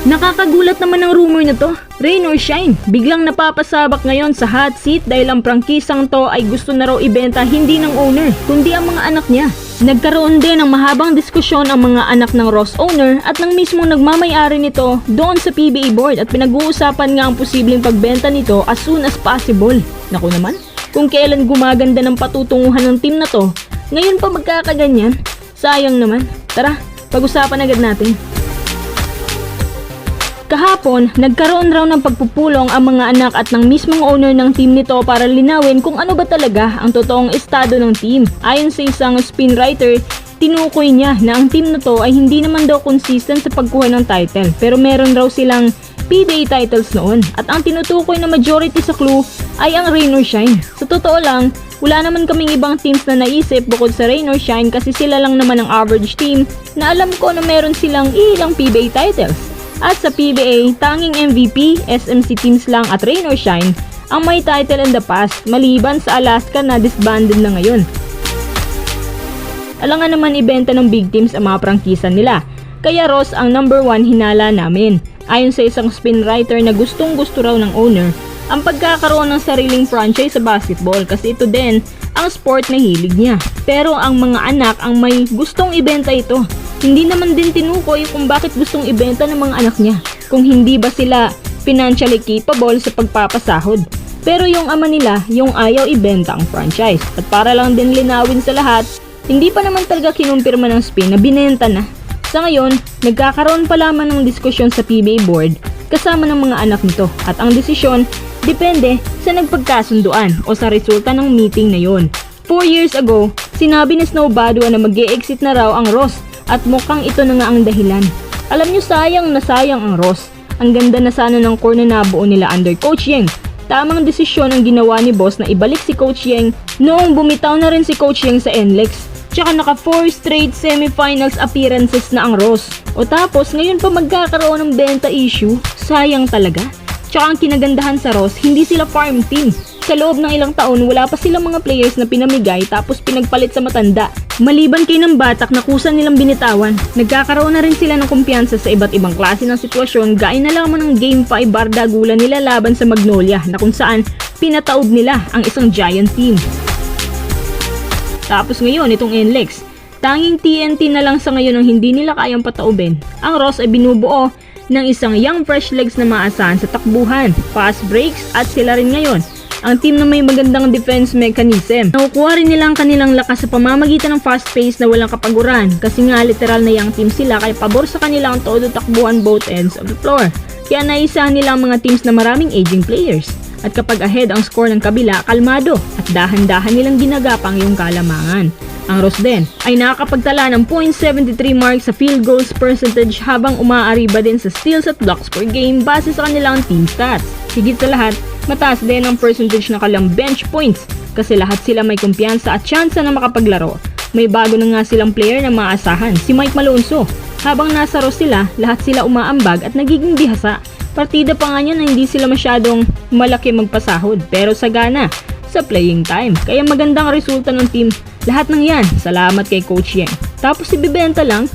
Nakakagulat naman ang rumor na to. Rain or shine, biglang napapasabak ngayon sa hot seat dahil ang prangkisang to ay gusto na raw ibenta hindi ng owner, kundi ang mga anak niya. Nagkaroon din ng mahabang diskusyon ang mga anak ng Ross owner at ng mismong nagmamay-ari nito doon sa PBA board at pinag-uusapan nga ang posibleng pagbenta nito as soon as possible. Naku naman, kung kailan gumaganda ng patutunguhan ng team na to, ngayon pa magkakaganyan? Sayang naman. Tara, pag-usapan agad natin. Kahapon, nagkaroon raw ng pagpupulong ang mga anak at ng mismong owner ng team nito para linawin kung ano ba talaga ang totoong estado ng team. Ayon sa isang spin writer, tinukoy niya na ang team na to ay hindi naman daw consistent sa pagkuha ng title pero meron raw silang PBA titles noon at ang tinutukoy na majority sa clue ay ang Rain or Shine. Sa totoo lang, wala naman kaming ibang teams na naisip bukod sa Rain or Shine kasi sila lang naman ang average team na alam ko na meron silang ilang PBA titles. At sa PBA, tanging MVP, SMC teams lang at Rain or Shine ang may title in the past maliban sa Alaska na disbanded na ngayon. Alangan naman ibenta ng big teams ang mga prangkisa nila, kaya Ross ang number 1 hinala namin. Ayon sa isang spin writer na gustong gusto raw ng owner ang pagkakaroon ng sariling franchise sa basketball kasi ito din ang sport na hilig niya. Pero ang mga anak ang may gustong ibenta ito. Hindi naman din tinukoy kung bakit gustong ibenta ng mga anak niya, kung hindi ba sila financially capable sa pagpapasahod. Pero yung ama nila, yung ayaw ibenta ang franchise. At para lang din linawin sa lahat, hindi pa naman talaga kinumpirma ng spin na binenta na. Sa ngayon, nagkakaroon pa lamang ng diskusyon sa PBA board kasama ng mga anak nito at ang desisyon depende sa nagpagkasunduan o sa resulta ng meeting na yon. 4 years ago, sinabi ni Snow Badua na mag-e-exit na raw ang Ross at mukhang ito na nga ang dahilan. Alam nyo, sayang na sayang ang Ross. Ang ganda na sana ng core na nabuo nila under Coach Yeng. Tamang desisyon ang ginawa ni boss na ibalik si Coach Yeng noong bumitaw na rin si Coach Yeng sa NLEX. Tsaka naka 4 straight semifinals appearances na ang Ross. O tapos ngayon pa magkakaroon ng benta issue? Sayang talaga. Tsaka ang kinagandahan sa Ross, hindi sila farm team. Sa loob ng ilang taon, wala pa silang mga players na pinamigay tapos pinagpalit sa matanda. Maliban kay ng Batak na kusa nilang binitawan, nagkakaroon na rin sila ng kumpiyansa sa iba't ibang klase ng sitwasyon gaya na lamang ng Game 5 bardagulan nila laban sa Magnolia na kung saan pinataob nila ang isang giant team. Tapos ngayon, itong NLEX, tanging TNT na lang sa ngayon ang hindi nila kayang pataubin. Ang Ross ay binubuo ng isang young fresh legs na maasahan sa takbuhan, fast breaks at sila rin ngayon ang team na may magandang defense mechanism. Nakukuha rin nila ang kanilang lakas sa pamamagitan ng fast pace na walang kapaguran kasi nga literal na young team sila kaya pabor sa kanila ang todo takbuhan both ends of the floor. Kaya naisahan nila ang mga teams na maraming aging players. At kapag ahead ang score ng kabila, kalmado at dahan-dahan nilang ginagapang yung kalamangan. Ang Ross din ay nakakapagtala ng .73 mark sa field goals percentage habang umaariba din sa steals at blocks per game base sa kanilang team stats. Higit sa lahat, mataas din ang percentage na kanilang bench points kasi lahat sila may kumpiyansa at tsansa na makapaglaro. May bago na nga silang player na maasahan, si Mike Malonzo. Habang nasa Ross sila, lahat sila umaambag at nagiging bihasa. Partida pa nga niya na hindi sila masyadong malaki magpasahod pero sagana sa playing time. Kaya magandang resulta ng team. Lahat ng yan, salamat kay Coach Yeng. Tapos ibibenta lang?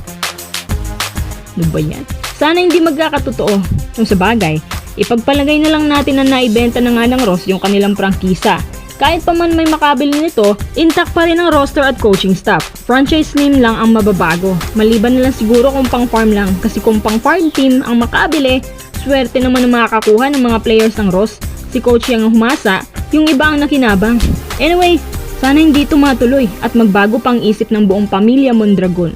Ano ba yan? Sana hindi magkakatotoo. Kung sa bagay, ipagpalagay na lang natin na naibenta na nga ng Ross yung kanilang prangkisa. Kahit pa man may makabili nito, intact pa rin ang roster at coaching staff. Franchise name lang ang mababago. Maliban na lang siguro kung pang farm lang kasi kung pang farm team ang makabili, swerte naman ang makakakuha ng mga players ng Ross. Si Coach Yeng ang humasa, yung iba ang nakinabang. Anyway, sana hindi ito matuloy at magbago pang isip ng buong pamilya Mondragon.